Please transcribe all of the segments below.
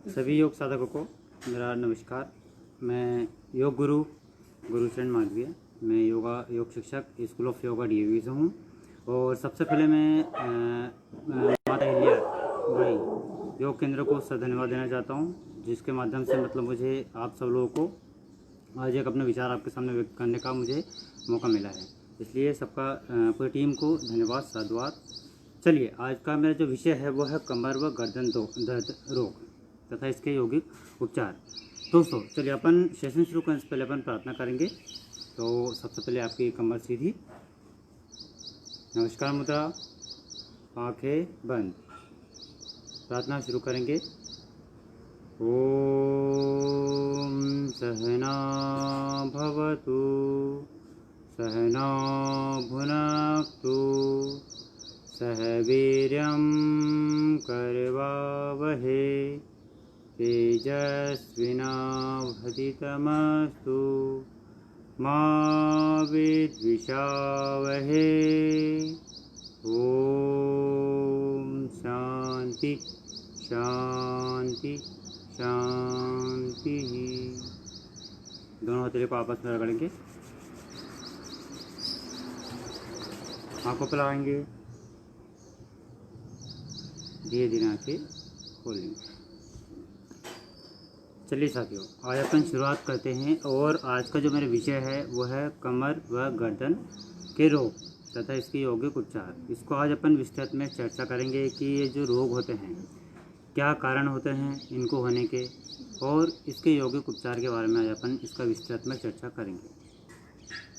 सभी योग साधकों को मेरा नमस्कार। मैं योग गुरु गुरुचरण मालवीय। मैं योग शिक्षक स्कूल ऑफ योगा डीएवी से हूँ। और सबसे पहले मैं माता हिल्या भाई योग केंद्र को धन्यवाद देना चाहता हूँ, जिसके माध्यम से मतलब मुझे आप सब लोगों को आज एक अपने विचार आपके सामने व्यक्त करने का मुझे मौका मिला है। इसलिए सबका पूरी टीम को धन्यवाद साधुवाद। चलिए, आज का मेरा जो विषय है वो है कमर व गर्दन दर्द रोग तथा इसके यौगिक उपचार। दोस्तों, चलिए अपन सेशन शुरू करने से पहले अपन प्रार्थना करेंगे। तो सबसे पहले आपकी कमर सीधी, नमस्कार मुद्रा, आंखें बंद, प्रार्थना शुरू करेंगे। ओम सहना भवतु सहना भुनक्तु सह वीर्यं करवावहे तेजस्विनावधीतमस्तु मा विद्विषावहे। ओम शांति शांति शांति। दोनों हथेली को आपस में रगड़ेंगे, आंखों पर लगाएंगे, धीरे धीरे आंखें खोलेंगे। चलिए साथियों, आज अपन शुरुआत करते हैं। और आज का जो मेरा विषय है वो है कमर व गर्दन के रोग तथा इसके यौगिक उपचार। इसको आज अपन विस्तृत में चर्चा करेंगे कि ये जो रोग होते हैं क्या कारण होते हैं इनको होने के, और इसके यौगिक उपचार के बारे में आज अपन इसका विस्तृत में चर्चा करेंगे।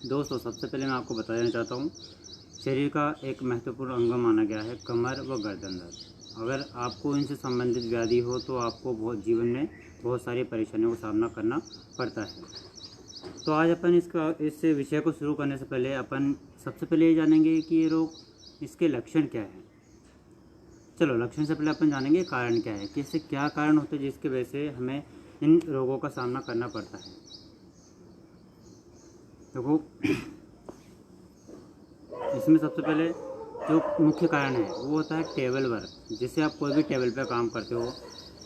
दोस्तों, सबसे पहले मैं आपको बताना चाहता हूँ, शरीर का एक महत्वपूर्ण अंग माना गया है कमर व गर्दन दर्द। अगर आपको इनसे संबंधित व्याधि हो तो आपको जीवन में बहुत सारी परेशानियों का सामना करना पड़ता है। तो आज अपन इस विषय को शुरू करने से पहले अपन सबसे पहले ये जानेंगे कि ये रोग, इसके लक्षण क्या है। चलो, लक्षण से पहले अपन जानेंगे कारण क्या है, कि इससे क्या कारण होते हैं जिसकी वजह से हमें इन रोगों का सामना करना पड़ता है। देखो, इसमें सबसे पहले जो मुख्य कारण है वो होता है टेबल वर्क। जैसे आप कोई भी टेबल पे काम करते हो,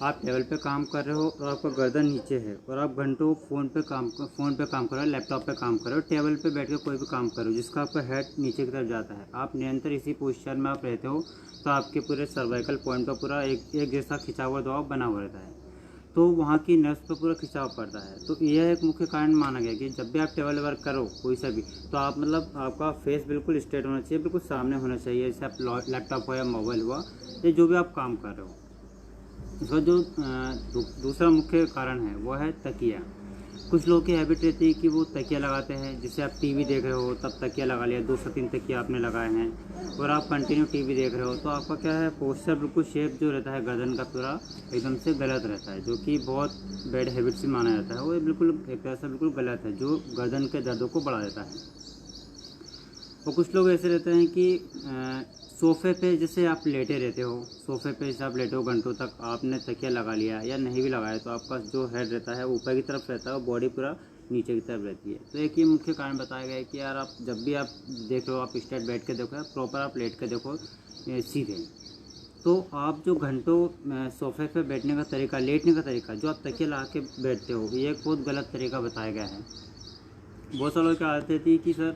आप टेबल पे काम कर रहे हो और आपका गर्दन नीचे है और आप घंटों फ़ोन पे काम कर रहे हो, लैपटॉप पे काम कर रहे हो, टेबल पे बैठ के कोई भी काम कर रहे हो जिसका आपका हेड नीचे की तरफ जाता है, आप निरंतर इसी पोस्चर में आप रहते हो, तो आपके पूरे सर्वाइकल पॉइंट पर पूरा एक जैसा खिंचा हुआ दबाव बना हुआ रहता है, तो वहाँ की नस पर पूरा खिंचाव पड़ता है। तो यह एक मुख्य कारण माना गया कि जब भी आप टेबल वर्क करो कोई सा भी, तो आप मतलब आपका फेस बिल्कुल स्ट्रेट होना चाहिए, बिल्कुल सामने होना चाहिए। जैसे आप लैपटॉप हो या मोबाइल हुआ या जो भी आप काम कर रहे हो। इसका जो दूसरा मुख्य कारण है वो है तकिया। कुछ लोगों की हैबिट रहती है कि वो तकिया लगाते हैं। जैसे आप टीवी देख रहे हो तब तकिया लगा लिया, 2 से 3 तकिया आपने लगाए हैं और आप कंटिन्यू टीवी देख रहे हो, तो आपका क्या है, पोस्चर बिल्कुल शेप जो रहता है गर्दन का पूरा एकदम से गलत रहता है, जो कि बहुत बैड हैबिट से माना जाता है। वो बिल्कुल एक तरह से बिल्कुल गलत है, जो गर्दन के दर्दों को बढ़ा देता है। और कुछ लोग ऐसे रहते हैं कि सोफ़े पे जैसे आप लेटे रहते हो, सोफ़े पे जैसे आप लेटे हो घंटों तक, आपने तकिया लगा लिया या नहीं भी लगाया तो आपका जो हेड रहता है ऊपर की तरफ रहता है और बॉडी पूरा नीचे की तरफ रहती है। तो एक ये मुख्य कारण बताया गया है कि यार आप जब भी आप देख रहे हो, आप स्ट्रेट बैठ के देखो या प्रॉपर आप लेट के देखो सीधे, तो आप जो घंटों सोफ़े पे बैठने का तरीका, लेटने का तरीका, जो आप तकिया लगा के बैठते हो, ये एक बहुत गलत तरीका बताया गया है। बहुत सारे लोग की आदत रहती है कि सर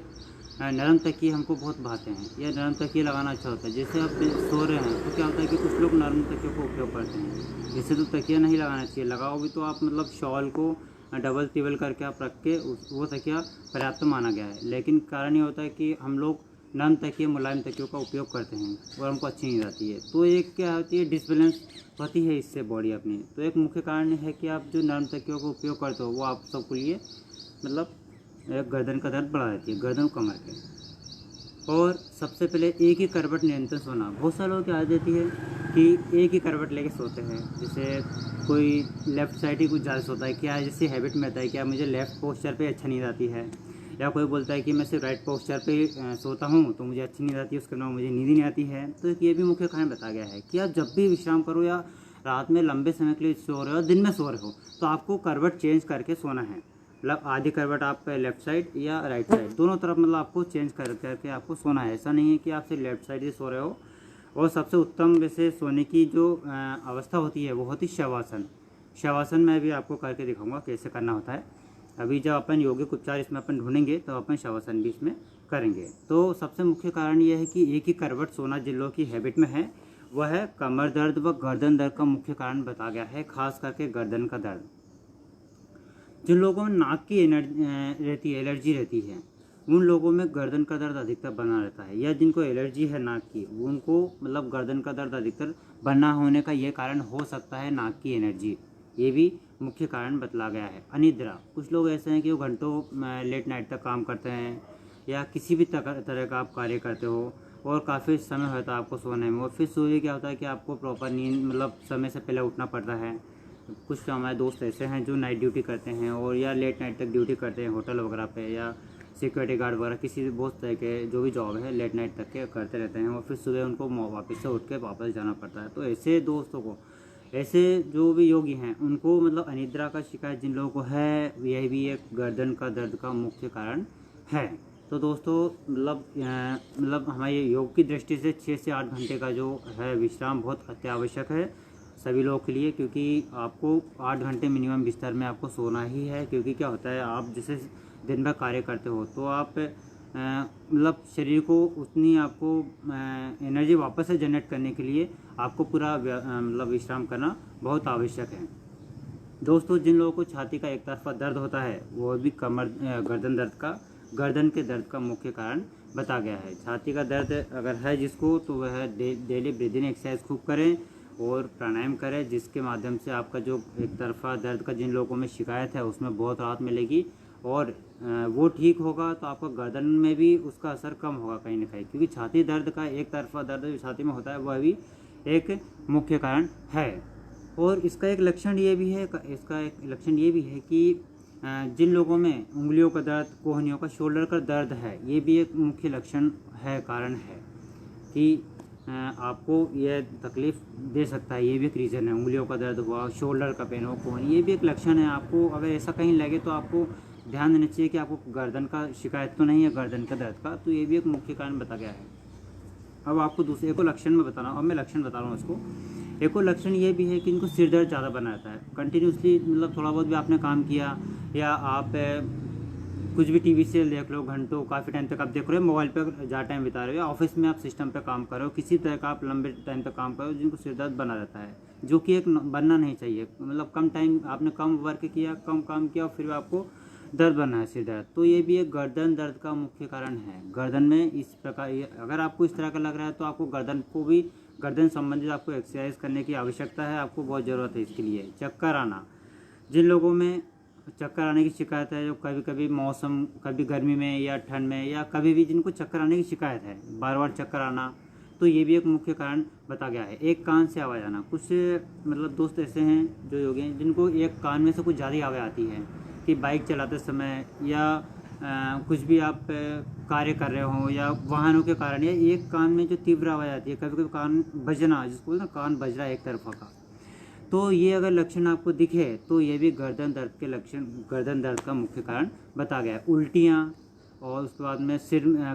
नरम तकिए हमको बहुत भाते हैं, या नरम तकिए लगाना अच्छा होता है। जैसे आप सो रहे हैं तो क्या होता है कि कुछ लोग नरम तकियों को उपयोग करते हैं। जैसे तो तकिया नहीं लगाना चाहिए, लगाओ भी तो आप मतलब शॉल को डबल टिबल करके आप रख के वो तकिया पर्याप्त माना गया है। लेकिन कारण ये होता है कि हम लोग नरम तकिए, मुलायम तकियों का उपयोग करते हैं और हमको अच्छी नहीं आती है। तो एक क्या होती है, डिसबैलेंस होती है इससे बॉडी अपनी। तो एक मुख्य कारण है कि आप जो नरम तकियों का उपयोग करते हो वो आप सबके लिए मतलब गर्दन का दर्द बढ़ा देती है, गर्दन कमर के। और सबसे पहले एक ही करवट निरंतर सोना। बहुत सारे लोगों की आदत रहती है कि एक ही करवट लेके सोते हैं। जैसे कोई लेफ़्ट साइड ही कुछ ज़्यादा सोता है, क्या जैसे हैबिट में आता है क्या मुझे लेफ़्ट पोस्चर पे अच्छा नींद आती है, या कोई बोलता है कि मैं सिर्फ राइट पोस्चर पे सोता हूँ तो मुझे अच्छी नींद आती है, उसके अलावा मुझे नींद ही नहीं आती है। तो ये भी मुख्य कारण बताया गया है कि आप जब भी विश्राम करो या रात में लंबे समय के लिए सो रहे हो, दिन में सो रहे हो, तो आपको करवट चेंज करके सोना है। मतलब आधी करवट आप लेफ़्ट साइड या राइट साइड, दोनों तरफ मतलब आपको चेंज करके आपको सोना है। ऐसा नहीं है कि आप सिर्फ लेफ़्ट साइड ही सो रहे हो। और सबसे उत्तम वैसे सोने की जो अवस्था होती है वो होती है शवासन। शवासन में भी आपको करके दिखाऊंगा कैसे करना होता है। अभी जब अपन यौगिक उपचार इसमें अपन ढूंढेंगे तो अपन शवासन भी इसमें करेंगे। तो सबसे मुख्य कारण यह है कि एक ही करवट सोना जिन लोगों की हैबिट में है वह है कमर दर्द व गर्दन दर्द का मुख्य कारण बताया गया है, खास करके गर्दन का दर्द। जिन लोगों में नाक की एलर्जी रहती है उन लोगों में गर्दन का दर्द अधिकतर बना रहता है, या जिनको एलर्जी है नाक की उनको मतलब गर्दन का दर्द अधिकतर बना होने का ये कारण हो सकता है नाक की एनर्जी, ये भी मुख्य कारण बतला गया है। अनिद्रा, कुछ लोग ऐसे हैं कि वो घंटों लेट नाइट तक काम करते हैं या किसी भी तरह का आप कार्य करते हो और काफ़ी समय होता है आपको सोने में, और फिर सुबह क्या होता है कि आपको प्रॉपर नींद मतलब समय से पहले उठना पड़ता है। कुछ हमारे दोस्त ऐसे हैं जो नाइट ड्यूटी करते हैं और या लेट नाइट तक ड्यूटी करते हैं होटल वगैरह पे, या सिक्योरिटी गार्ड वगैरह किसी भी बहुत तरह के जो भी जॉब है लेट नाइट तक के करते रहते हैं और फिर सुबह उनको वापस से उठ के वापस जाना पड़ता है। तो ऐसे दोस्तों को, ऐसे जो भी योगी हैं उनको मतलब अनिद्रा का शिकायत जिन लोगों को है यह भी एक गर्दन का दर्द का मुख्य कारण है। तो दोस्तों मतलब हमारे योग की दृष्टि से 6 से 8 घंटे का जो है विश्राम बहुत अत्यावश्यक है सभी लोगों के लिए, क्योंकि आपको 8 घंटे मिनिमम बिस्तर में आपको सोना ही है। क्योंकि क्या होता है आप जैसे दिन भर कार्य करते हो तो आप मतलब शरीर को उतनी आपको एनर्जी वापस से जनरेट करने के लिए आपको पूरा मतलब विश्राम करना बहुत आवश्यक है। दोस्तों जिन लोगों को छाती का एक तरफा दर्द होता है वो भी गर्दन के दर्द का मुख्य कारण बता गया है। छाती का दर्द अगर है जिसको तो वह डेली ब्रीदिंग एक्सरसाइज खूब करें और प्राणायाम करें, जिसके माध्यम से आपका जो एक तरफा दर्द का जिन लोगों में शिकायत है उसमें बहुत राहत मिलेगी और वो ठीक होगा तो आपका गर्दन में भी उसका असर कम होगा कहीं ना कहीं, क्योंकि छाती दर्द का एक तरफा दर्द जो छाती में होता है वह भी एक मुख्य कारण है। और इसका एक लक्षण ये भी है कि जिन लोगों में उंगलियों का दर्द, कोहनियों का, शोल्डर का दर्द है, ये भी एक मुख्य लक्षण है, कारण है कि आपको यह तकलीफ़ दे सकता है। ये भी एक रीज़न है, उंगलियों का दर्द हुआ, शोल्डर का पेन हो, कोहनी, ये भी एक लक्षण है। आपको अगर ऐसा कहीं लगे तो आपको ध्यान देना चाहिए कि आपको गर्दन का शिकायत तो नहीं है, गर्दन का दर्द का, तो ये भी एक मुख्य कारण बता गया है। अब आपको दूसरे एक और लक्षण में बता रहा हूँ, अब मैं लक्षण बता रहा हूँ इसको। एक और लक्षण ये भी है कि इनको सिर दर्द ज़्यादा बना रहता है कंटिन्यूसली, मतलब थोड़ा बहुत भी आपने काम किया या आप कुछ भी टीवी सीरियल देख लो, घंटों काफ़ी टाइम तक आप देख रहे हो, मोबाइल पर ज़्यादा टाइम बिता रहे हो, ऑफिस में आप सिस्टम पे काम कर रहे हो, किसी तरह का आप लंबे टाइम तक काम कर रहे हो, जिनको सिर दर्द बना रहता है, जो कि एक बनना नहीं चाहिए। मतलब कम टाइम आपने कम वर्क किया, कम काम किया और फिर आपको दर्द बना है सिर दर्द, तो ये भी एक गर्दन दर्द का मुख्य कारण है। गर्दन में इस प्रकार अगर आपको इस तरह का लग रहा है तो आपको गर्दन संबंधित आपको एक्सरसाइज करने की आवश्यकता है, आपको बहुत ज़रूरत है इसके लिए। चक्कर आना, जिन लोगों में चक्कर आने की शिकायत है, जो कभी कभी मौसम, कभी गर्मी में या ठंड में या कभी भी जिनको चक्कर आने की शिकायत है, बार बार चक्कर आना, तो ये भी एक मुख्य कारण बता गया है। एक कान से आवाज़ आना, कुछ मतलब दोस्त ऐसे हैं जो योगी हैं जिनको एक कान में से कुछ ज़्यादा आवाज़ आती है कि बाइक चलाते समय या कुछ भी आप कार्य कर रहे हो या वाहनों के कारण, या एक कान में जो तीव्र आवाज़ आती है, कभी कभी कान बजना, जिसको बोलते हैं कान बज रहा है एक तरफा का, तो ये अगर लक्षण आपको दिखे तो ये भी गर्दन दर्द का मुख्य कारण बता गया है। उल्टियाँ और उसके बाद में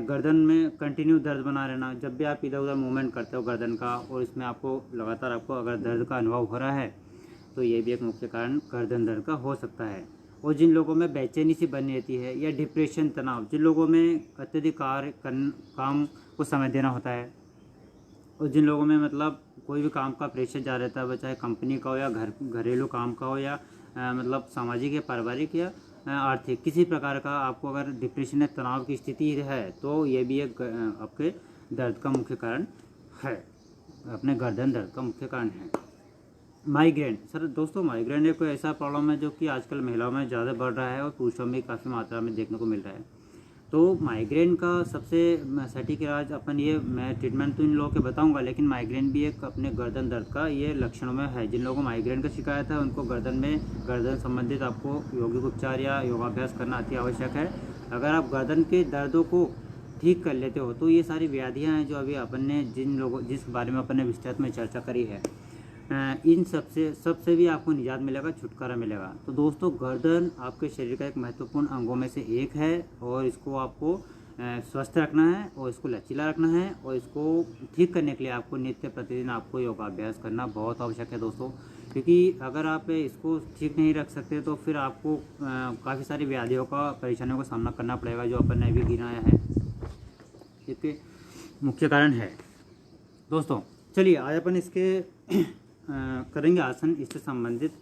गर्दन में कंटिन्यू दर्द बना रहना, जब भी आप इधर उधर मूवमेंट करते हो गर्दन का और इसमें आपको लगातार आपको अगर दर्द का अनुभव हो रहा है तो ये भी एक मुख्य कारण गर्दन दर्द का हो सकता है। और जिन लोगों में बेचैनी सी बनी रहती है या डिप्रेशन, तनाव, जिन लोगों में अत्यधिक काम को समय देना होता है और जिन लोगों में मतलब कोई भी काम का प्रेशर जा रहता है, वह चाहे कंपनी का हो या घरेलू काम का हो या मतलब सामाजिक या पारिवारिक या आर्थिक किसी प्रकार का, आपको अगर डिप्रेशन या तनाव की स्थिति है तो ये भी एक आपके दर्द का मुख्य कारण है, अपने गर्दन दर्द का मुख्य कारण है। माइग्रेन, सर दोस्तों माइग्रेन एक ऐसा प्रॉब्लम है जो कि आजकल महिलाओं में ज़्यादा बढ़ रहा है और पुरुषों में काफ़ी मात्रा में देखने को मिल रहा है। तो माइग्रेन का सबसे सटीक इलाज मैं ट्रीटमेंट तो इन लोगों के बताऊंगा, लेकिन माइग्रेन भी एक अपने गर्दन दर्द का ये लक्षणों में है। जिन लोगों को माइग्रेन का शिकायत है उनको गर्दन संबंधित आपको यौगिक उपचार या योगाभ्यास करना अति आवश्यक है। अगर आप गर्दन के दर्दों को ठीक कर लेते हो तो ये सारी व्याधियाँ हैं जो अभी अपन ने जिस बारे में अपन ने विस्तृत में चर्चा करी है, इन सबसे भी आपको निजात मिलेगा, छुटकारा मिलेगा। तो दोस्तों गर्दन आपके शरीर का एक महत्वपूर्ण अंगों में से एक है और इसको आपको स्वस्थ रखना है और इसको लचीला रखना है और इसको ठीक करने के लिए आपको नित्य प्रतिदिन आपको योगाभ्यास करना बहुत आवश्यक है दोस्तों। क्योंकि अगर आप इसको ठीक नहीं रख सकते तो फिर आपको काफ़ी सारी व्याधियों का परेशानियों का सामना करना पड़ेगा, जो अपन ने अभी गिनाया है। इसके मुख्य कारण है दोस्तों। चलिए आज अपन इसके करेंगे आसन इससे संबंधित।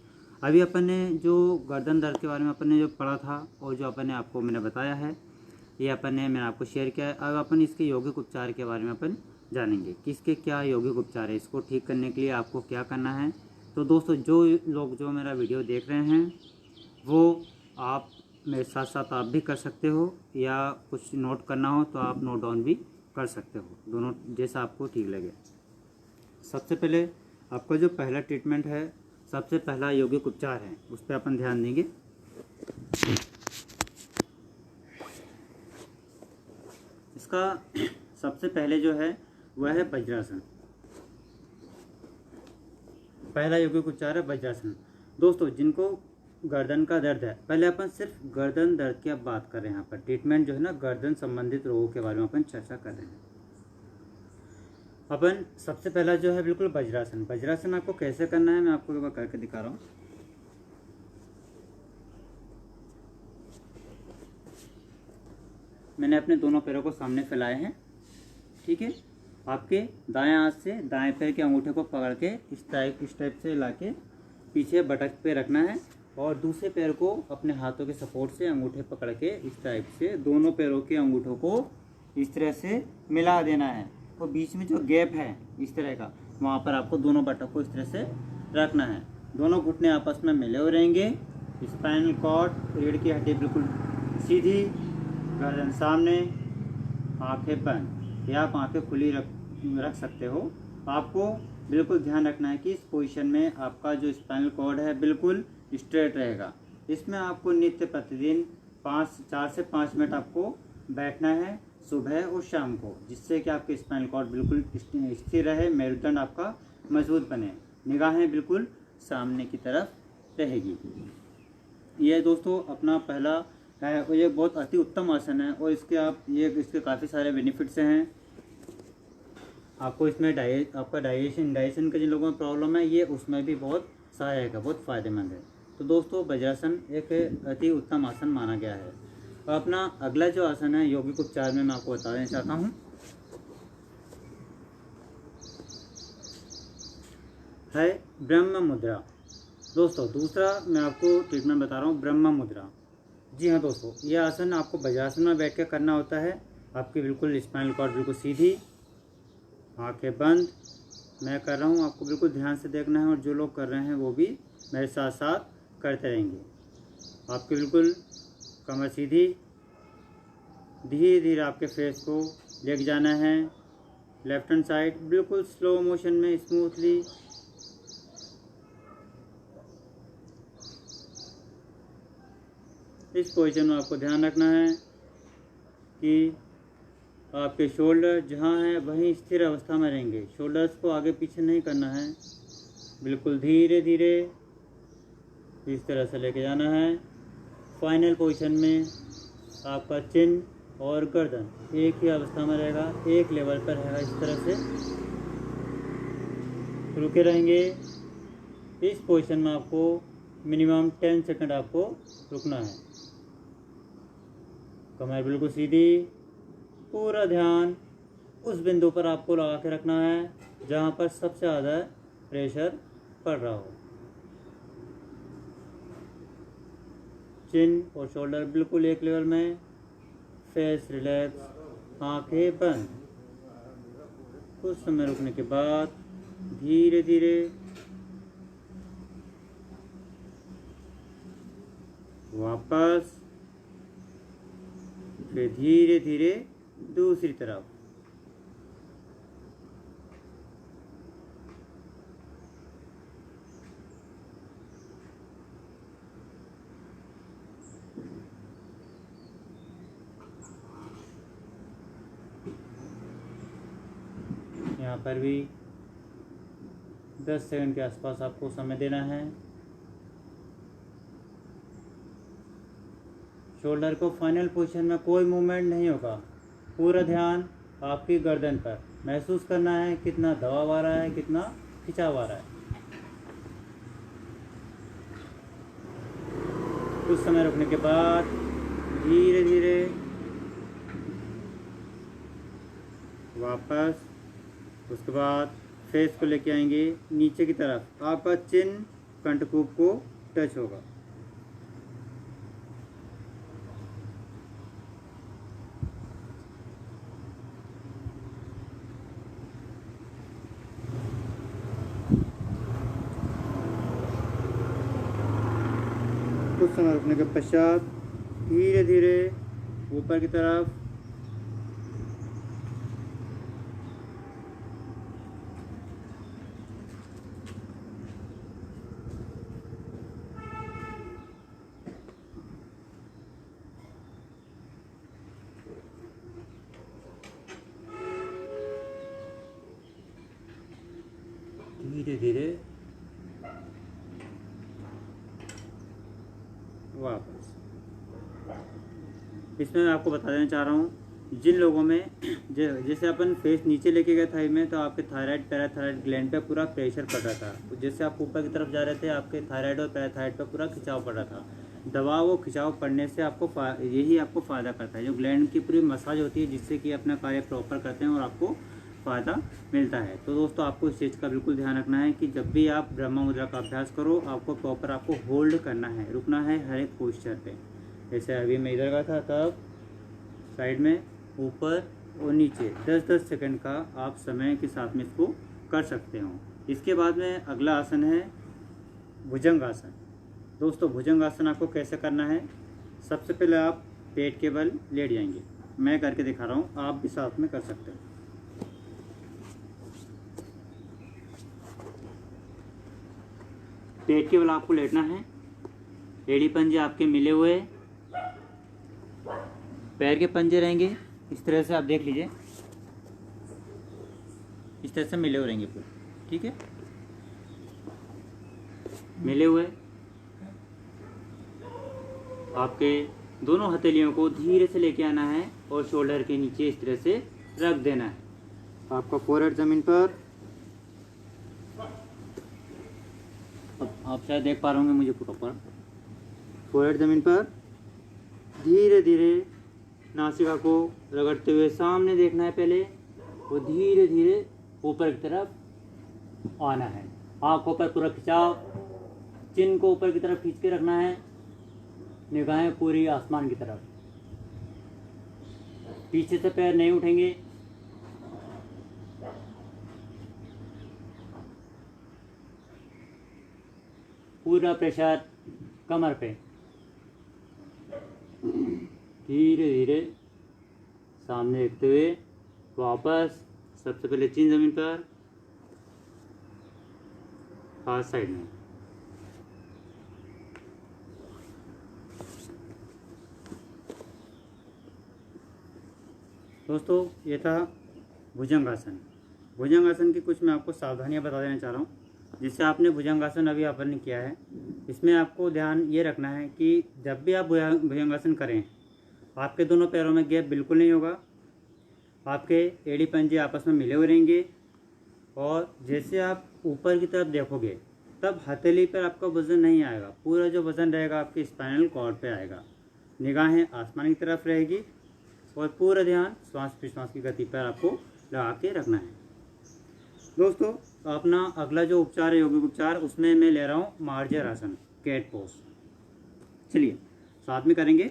अभी अपन ने जो गर्दन दर्द के बारे में अपन ने जो पढ़ा था और जो अपन ने आपको मैंने बताया है, ये मैंने आपको शेयर किया है। अब अपन इसके यौगिक उपचार के बारे में अपन जानेंगे कि इसके क्या यौगिक उपचार है, इसको ठीक करने के लिए आपको क्या करना है। तो दोस्तों जो लोग जो मेरा वीडियो देख रहे हैं वो आप मेरे साथ साथ आप भी कर सकते हो, या कुछ नोट करना हो तो आप नोट डाउन भी कर सकते हो, दोनों जैसा आपको ठीक लगे। सबसे पहले आपका जो पहला ट्रीटमेंट है, सबसे पहला यौगिक उपचार है, उस पर अपन ध्यान देंगे। इसका सबसे पहले जो है वह है वज्रासन। पहला यौगिक उपचार है वज्रासन। दोस्तों जिनको गर्दन का दर्द है, पहले अपन सिर्फ गर्दन दर्द की अब बात कर रहे हैं। यहाँ पर ट्रीटमेंट जो है ना, गर्दन संबंधित रोगों के बारे में अपन चर्चा कर रहे हैं। अपन सबसे पहला जो है बिल्कुल वज्रासन। वज्रासन आपको कैसे करना है मैं आपको एक बार करके दिखा रहा हूँ। मैंने अपने दोनों पैरों को सामने फैलाए हैं, ठीक है। आपके दाएं हाथ से दाएं पैर के अंगूठे को पकड़ के इस टाइप से लाके पीछे बटक पे रखना है, और दूसरे पैर को अपने हाथों के सपोर्ट से अंगूठे पकड़ के इस टाइप से दोनों पैरों के अंगूठों को इस तरह से मिला देना है। और बीच में जो गैप है इस तरह का, वहाँ पर आपको दोनों बटक को इस तरह से रखना है। दोनों घुटने आपस में मिले हुए रहेंगे। स्पाइनल कॉर्ड, रीढ़ की हड्डी बिल्कुल सीधी, गर्दन सामने, आंखें बंद, या आप आंखें खुली रख सकते हो। आपको बिल्कुल ध्यान रखना है कि इस पोजीशन में आपका जो स्पाइनल कॉर्ड है बिल्कुल स्ट्रेट रहेगा। इसमें आपको नित्य प्रतिदिन 4 से 5 मिनट आपको बैठना है, सुबह और शाम को, जिससे कि आपके स्पाइनल कॉर्ड बिल्कुल स्थिर रहे, मेरुदंड आपका मजबूत बने, निगाहें बिल्कुल सामने की तरफ रहेगी। ये दोस्तों अपना पहला है, और ये बहुत अति उत्तम आसन है, और इसके काफ़ी सारे बेनिफिट्स हैं। आपको इसमें आपका डाइजेशन का जिन लोगों में प्रॉब्लम है, ये उसमें भी बहुत सहायक है, बहुत फ़ायदेमंद है। तो दोस्तों वज्रासन एक अति उत्तम आसन माना गया है। और अपना अगला जो आसन है यौगिक उपचार में मैं आपको बताना चाहता हूँ, है ब्रह्म मुद्रा। दोस्तों दूसरा मैं आपको ट्रीटमेंट बता रहा हूँ, ब्रह्म मुद्रा। जी हाँ दोस्तों, यह आसन आपको वज्रासन में बैठ कर करना होता है। आपकी बिल्कुल स्पाइनल कॉर्ड बिल्कुल सीधी, आंखें बंद, मैं कर रहा हूँ, आपको बिल्कुल ध्यान से देखना है, और जो लोग कर रहे हैं वो भी मेरे साथ साथ करते रहेंगे। आपके बिल्कुल कमर सीधी, धीरे धीरे आपके फेस को लेके जाना है लेफ्ट हैंड साइड, बिल्कुल स्लो मोशन में, स्मूथली। इस पोजीशन में आपको ध्यान रखना है कि आपके शोल्डर जहाँ हैं वहीं स्थिर अवस्था में रहेंगे, शोल्डर्स को आगे पीछे नहीं करना है, बिल्कुल धीरे धीरे इस तरह से लेके जाना है। फाइनल पोजीशन में आपका चिन और गर्दन एक ही अवस्था में रहेगा, एक लेवल पर रहेगा, इस तरह से रुके रहेंगे। इस पोजीशन में आपको मिनिमम 10 सेकंड आपको रुकना है। कमर बिल्कुल सीधी, पूरा ध्यान उस बिंदु पर आपको लगा के रखना है जहाँ पर सबसे ज़्यादा प्रेशर पड़ रहा हो। चिन और शोल्डर बिल्कुल एक लेवल में, फेस रिलैक्स, आंखें बंद। कुछ समय रुकने के बाद धीरे धीरे वापस, फिर धीरे धीरे दूसरी तरफ। यहाँ पर भी 10 सेकंड के आसपास आपको समय देना है। शोल्डर को फाइनल पोजीशन में कोई मूवमेंट नहीं होगा, पूरा ध्यान आपकी गर्दन पर। महसूस करना है कितना दबाव आ रहा है, कितना खिंचाव आ रहा है। कुछ समय रुकने के बाद धीरे धीरे वापस, उसके बाद फेस को लेके आएंगे नीचे की तरफ, आपका चिन कंठकूप को टच होगा। कुछ समय रुकने के पश्चात धीरे धीरे ऊपर की तरफ, धीरे धीरे वापस। इसमें मैं आपको बता देना चाह रहा हूँ, जिन लोगों में जैसे अपन फेस नीचे लेके गए थाई में, तो आपके थायराइड पैराथायराइड ग्लैंड पे पूरा प्रेशर पड़ रहा था। जैसे आप ऊपर की तरफ जा रहे थे, आपके थायराइड और पैराथायराइड पे पूरा खिंचाव पड़ रहा था। दवा वो खिंचाव पड़ने से आपको यही आपको फ़ायदा करता है। जो ग्लैंड की पूरी मसाज होती है, जिससे कि अपना कार्य प्रॉपर करते हैं और आपको फ़ायदा मिलता है। तो दोस्तों, आपको इस चीज़ का बिल्कुल ध्यान रखना है कि जब भी आप ब्रह्मा मुद्रा का अभ्यास करो, आपको प्रॉपर आपको होल्ड करना है, रुकना है हर एक पोस्चर पे। जैसे अभी मैं इधर का था, तब साइड में, ऊपर और नीचे 10-10 सेकंड का आप समय के साथ में इसको कर सकते हो। इसके बाद में अगला आसन है भुजंग आसन। दोस्तों, भुजंग आसन आपको कैसे करना है? सबसे पहले आप पेट के बल लेट जाएंगे। मैं करके दिखा रहा हूँ, आप भी साथ में कर सकते हो। पेट के बल आपको लेटना है, एड़ी पंजे आपके मिले हुए, पैर के पंजे रहेंगे इस तरह से, आप देख लीजिए, इस तरह से मिले हुए रहेंगे पूरे, ठीक है, मिले हुए। आपके दोनों हथेलियों को धीरे से लेके आना है और शोल्डर के नीचे इस तरह से रख देना है। आपका फोरहेड जमीन पर, आप शायद देख पा रहे होंगे मुझे प्रॉपर, फोरहेड जमीन पर धीरे धीरे नासिका को रगड़ते हुए सामने देखना है पहले, वो धीरे धीरे ऊपर की तरफ आना है। आंखों पर पूरा खिंचाव, चिन को ऊपर की तरफ खींच के रखना है, निगाहें पूरी आसमान की तरफ। पीछे से पैर नहीं उठेंगे, पूरा प्रेशर कमर पे। धीरे धीरे सामने देखते हुए वापस, सबसे पहले चिन जमीन पर, हाथ साइड में। दोस्तों, ये था भुजंगासन। भुजंगासन की कुछ मैं आपको सावधानियां बता देना चाह रहा हूँ। जिससे आपने भुजंगासन अभी अपन ने किया है, इसमें आपको ध्यान ये रखना है कि जब भी आप भुजंगासन करें, आपके दोनों पैरों में गैप बिल्कुल नहीं होगा, आपके एड़ी पंजे आपस में मिले हुए रहेंगे, और जैसे आप ऊपर की तरफ देखोगे तब हथेली पर आपका वजन नहीं आएगा, पूरा जो वजन रहेगा आपके स्पाइनल कॉर्ड पे आएगा। निगाहें आसमान की तरफ रहेगी और पूरा ध्यान श्वास प्रश्वास की गति पर आपको लगा के रखना है। दोस्तों, अपना अगला जो उपचार है, योगिक उपचार, उसमें मैं ले रहा हूँ मार्जर आसन, कैट पोज। चलिए साथ में करेंगे।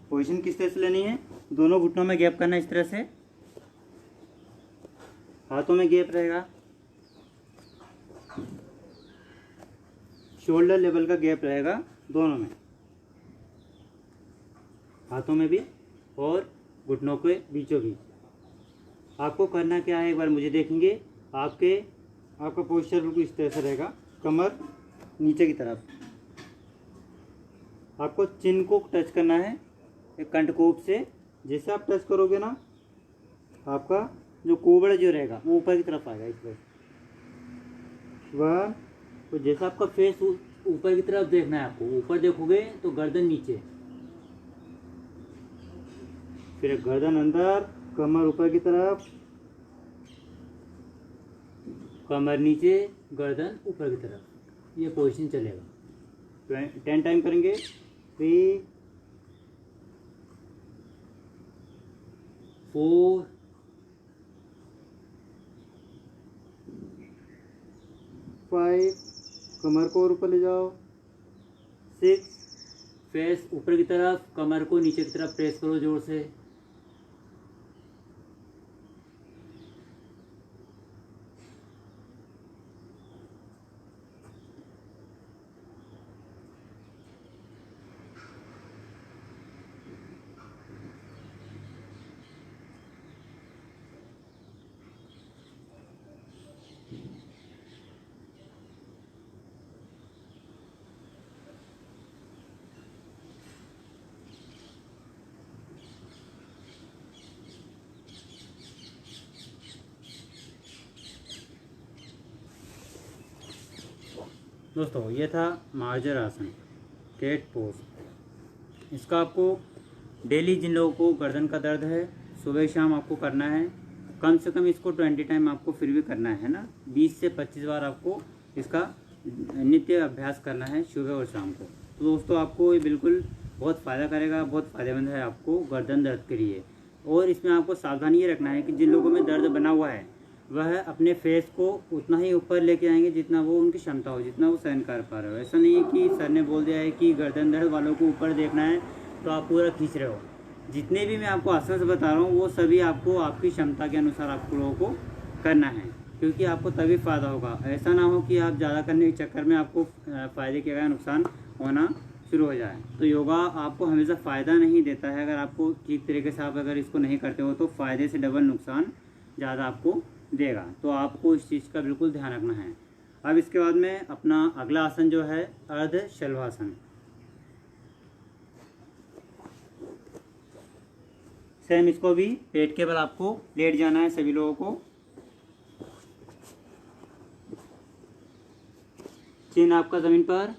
पोजीशन किस तरह से लेनी है? दोनों घुटनों में गैप करना, इस तरह से, हाथों में गैप रहेगा, शोल्डर लेवल का गैप रहेगा दोनों में, हाथों में भी और घुटनों के बीचों बीच। आपको करना क्या है, एक बार मुझे देखेंगे। आपका पोस्चर बिल्कुल इस तरह से रहेगा, कमर नीचे की तरफ। आपको चिन को टच करना है कंठकोप से। जैसे आप टच करोगे ना, आपका जो कोबड़ जो रहेगा वो ऊपर की तरफ आएगा, इस तरह वह। तो जैसा आपका फेस ऊपर की तरफ देखना है, आपको ऊपर देखोगे तो गर्दन नीचे, फिर गर्दन अंदर, कमर ऊपर की तरफ, कमर नीचे, गर्दन ऊपर की तरफ, ये पोजीशन चलेगा। 10 टाइम करेंगे। 3 4 5, कमर को और ऊपर ले जाओ। 6, फेस ऊपर की तरफ, कमर को नीचे की तरफ प्रेस करो जोर से। 'दोस्तों ये था मार्जर आसन, कैट पोज। इसका आपको डेली, जिन लोगों को गर्दन का दर्द है, सुबह शाम आपको करना है। कम से कम इसको 20 टाइम आपको फिर भी करना है ना, 20 से 25 बार आपको इसका नित्य अभ्यास करना है सुबह और शाम को। तो दोस्तों आपको ये बिल्कुल बहुत फ़ायदा करेगा, बहुत फ़ायदेमंद है आपको गर्दन दर्द के लिए। और इसमें आपको सावधानी ये रखना है कि जिन लोगों में दर्द बना हुआ है वह अपने फेस को उतना ही ऊपर लेके आएंगे जितना वो उनकी क्षमता हो, जितना वो सहन कर पा रहे हो। ऐसा नहीं है कि सर ने बोल दिया है कि गर्दन दर्द वालों को ऊपर देखना है तो आप पूरा खींच रहे हो। जितने भी मैं आपको आसन बता रहा हूँ वो सभी आपको आपकी क्षमता के अनुसार आपको लोगों को करना है, क्योंकि आपको तभी फ़ायदा होगा। ऐसा ना हो कि आप ज़्यादा करने के चक्कर में आपको फ़ायदे के बजाय नुकसान होना शुरू हो जाए। तो योगा आपको हमेशा फ़ायदा नहीं देता है। अगर आपको ठीक तरीके से आप अगर इसको नहीं करते हो तो फ़ायदे से डबल नुकसान ज़्यादा आपको देगा। तो आपको इस चीज़ का बिल्कुल ध्यान रखना है। अब इसके बाद में अपना अगला आसन जो है अर्ध शलभासन। सेम इसको भी पेट के बल आपको लेट जाना है सभी लोगों को। चिन आपका जमीन पर,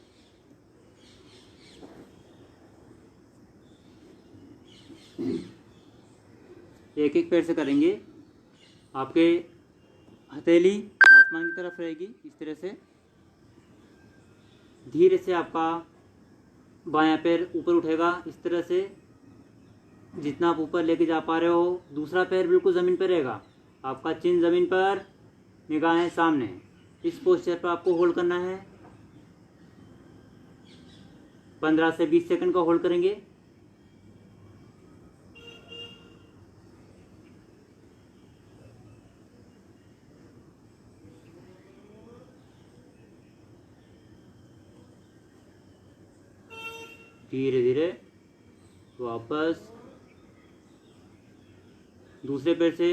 एक एक पैर से करेंगे। आपके हथेली आसमान की तरफ रहेगी इस तरह से। धीरे से आपका बायां पैर ऊपर उठेगा इस तरह से, जितना आप ऊपर लेके जा पा रहे हो। दूसरा पैर बिल्कुल ज़मीन पर रहेगा, आपका चिन ज़मीन पर, निगाहें सामने। इस पोस्चर पर आपको होल्ड करना है। 15 से 20 सेकंड का होल्ड करेंगे। धीरे धीरे वापस दूसरे पैर से।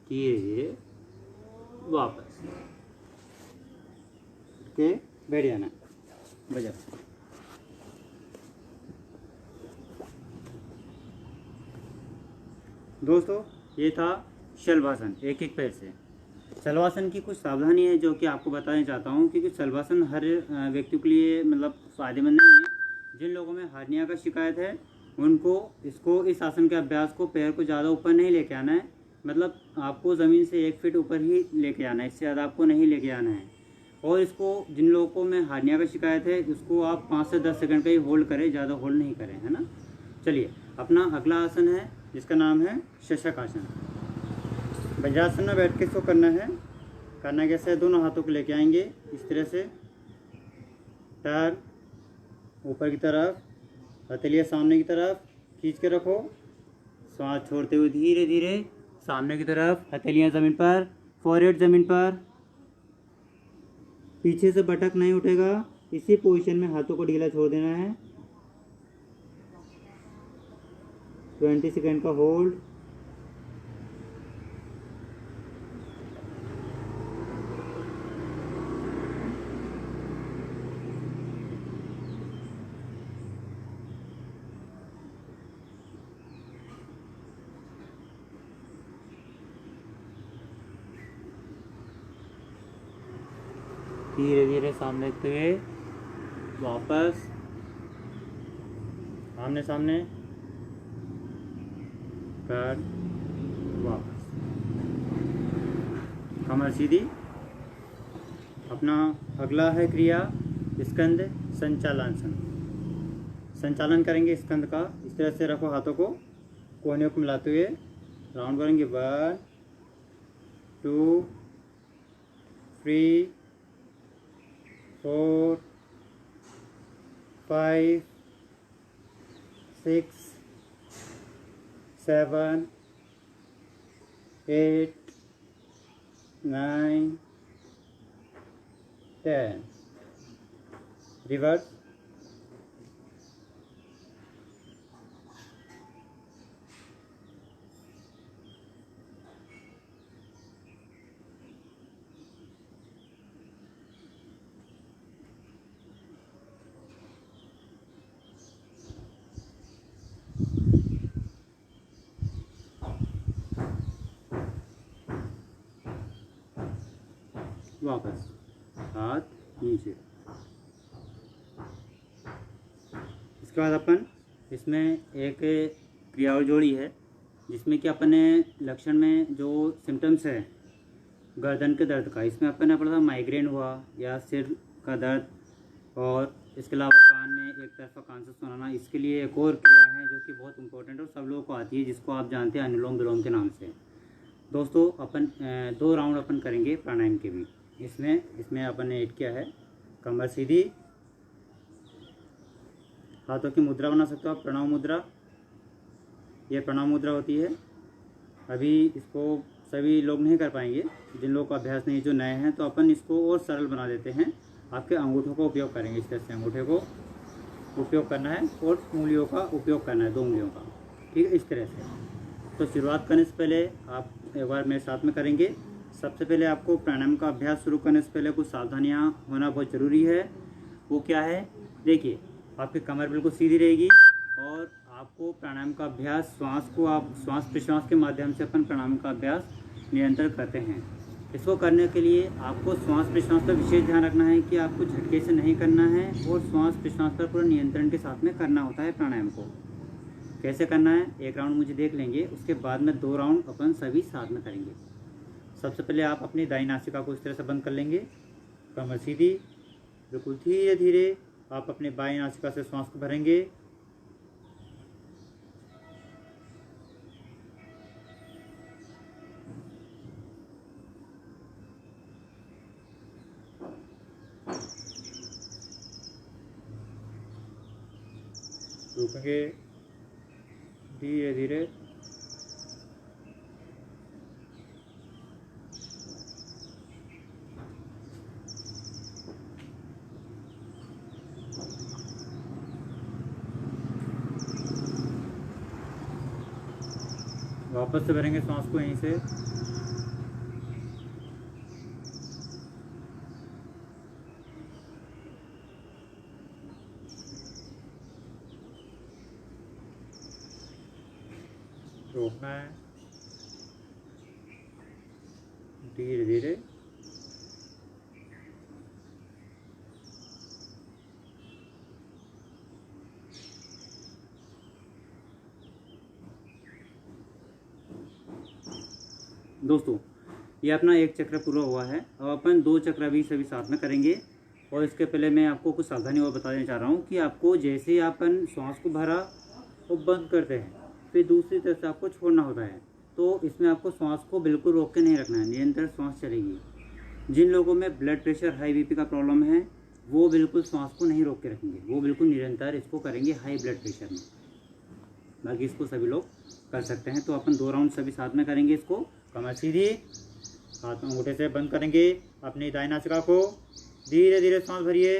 धीरे धीरे वापस के बैठ जाना बजा। दोस्तों ये था शलभासन, एक एक पैर से। शलभासन की कुछ सावधानी है जो कि आपको बताना चाहता हूँ, क्योंकि शलभासन हर व्यक्ति के लिए मतलब फ़ायदेमंद नहीं है। जिन लोगों में हार्निया का शिकायत है उनको इस आसन के अभ्यास को पैर को ज़्यादा ऊपर नहीं लेके आना है। मतलब आपको ज़मीन से 1 फीट ऊपर ही लेके आना है, इससे ज़्यादा आपको नहीं लेके आना है। और इसको जिन लोगों में हार्निया का शिकायत है उसको आप 5 से 10 सेकंड का ही होल्ड करें, ज़्यादा होल्ड नहीं करें, है ना। चलिए अपना अगला आसन है जिसका नाम है शशक आसन। वज्रासन में बैठ के इसको करना है। करना कैसे है, दोनों हाथों को लेके आएंगे इस तरह से, टर्न ऊपर की तरफ, हथेलियाँ सामने की तरफ खींच के रखो। सांस छोड़ते हुए धीरे धीरे सामने की तरफ, हथेलियाँ ज़मीन पर, फोरहेड ज़मीन पर, पीछे से बटक नहीं उठेगा। इसी पोजीशन में हाथों को ढीला छोड़ देना है। 20 सेकंड का होल्ड। धीरे धीरे सामने देखते हुए वापस आमने सामने, कर वापस, कमर सीधी। अपना अगला है क्रिया स्कंद संचालन। संचालन करेंगे स्कंद का। इस तरह से रखो, हाथों को कोहनियों को मिलाते हुए राउंड करेंगे। 1 2 3 4 5 6 7 8 9 10। रिवर्स। वापस हाथ नीचे। इसके बाद अपन इसमें एक क्रिया और जोड़ी है, जिसमें कि अपने लक्षण में जो सिम्टम्स है गर्दन के दर्द का, इसमें अपन ने पढ़ा था माइग्रेन हुआ या सिर का दर्द, और इसके अलावा कान में एक तरफा कान से सुनाना। इसके लिए एक और क्रिया है जो कि बहुत इंपॉर्टेंट और सब लोगों को आती है, जिसको आप जानते हैं अनुलोम विलोम के नाम से। दोस्तों अपन 2 राउंड अपन करेंगे प्राणायाम के भी। इसमें अपन ने ऐड किया है कमर सीधी, हाथों की मुद्रा बना सकते हो आप, प्रणव मुद्रा। ये प्रणव मुद्रा होती है। अभी इसको सभी लोग नहीं कर पाएंगे, जिन लोगों का अभ्यास नहीं, जो नए हैं, तो अपन इसको और सरल बना देते हैं। आपके अंगूठों का उपयोग करेंगे। इस तरह से अंगूठे को उपयोग करना है और उंगलियों का उपयोग करना है, 2 उंगलियों का। ठीक है, इस तरह से। तो शुरुआत करने से पहले आप एक बार मेरे साथ में करेंगे। सबसे पहले आपको प्राणायाम का अभ्यास शुरू करने से पहले कुछ सावधानियां होना बहुत ज़रूरी है। वो क्या है? देखिए, आपकी कमर बिल्कुल सीधी रहेगी और आपको प्राणायाम का अभ्यास श्वास प्रश्वास के माध्यम से अपन प्राणायाम का अभ्यास निरंतर करते हैं। इसको करने के लिए आपको श्वास प्रश्वास पर विशेष ध्यान रखना है कि आपको झटके से नहीं करना है और श्वास प्रश्वास पर पूरा नियंत्रण के साथ में करना होता है प्राणायाम को। कैसे करना है, एक राउंड मुझे देख लेंगे, उसके बाद में 2 राउंड अपन सभी साथ में करेंगे। सबसे पहले आप अपनी दाईं नासिका को इस तरह से बंद कर लेंगे, कमर सीधी। बिल्कुल धीरे धीरे आप अपने बाईं नासिका से श्वास को भरेंगे। रुकेंगे धीरे धीरे। वापस से भरेंगे सांस को यहीं से। रोकना है धीरे धीरे। दोस्तों, ये अपना एक चक्र पूरा हुआ है। अब अपन 2 चक्र भी सभी साथ में करेंगे। और इसके पहले मैं आपको कुछ सावधानी और बता देना चाह रहा हूँ कि आपको जैसे ही अपन श्वास को भरा और बंद करते हैं, फिर दूसरी तरफ से आपको छोड़ना होता है। तो इसमें आपको श्वास को बिल्कुल रोक के नहीं रखना है, निरंतर श्वास चलेगी। जिन लोगों में ब्लड प्रेशर, हाई बीपी का प्रॉब्लम है, वो बिल्कुल श्वास को नहीं रोक के रखेंगे, वो बिल्कुल निरंतर इसको करेंगे हाई ब्लड प्रेशर में। बाकी इसको सभी लोग कर सकते हैं। तो अपन 2 राउंड सभी साथ में करेंगे इसको। कमर सीधी, हाथ अंगूठे से बंद करेंगे अपनी दाईं नासिका को। धीरे धीरे सांस भरिए।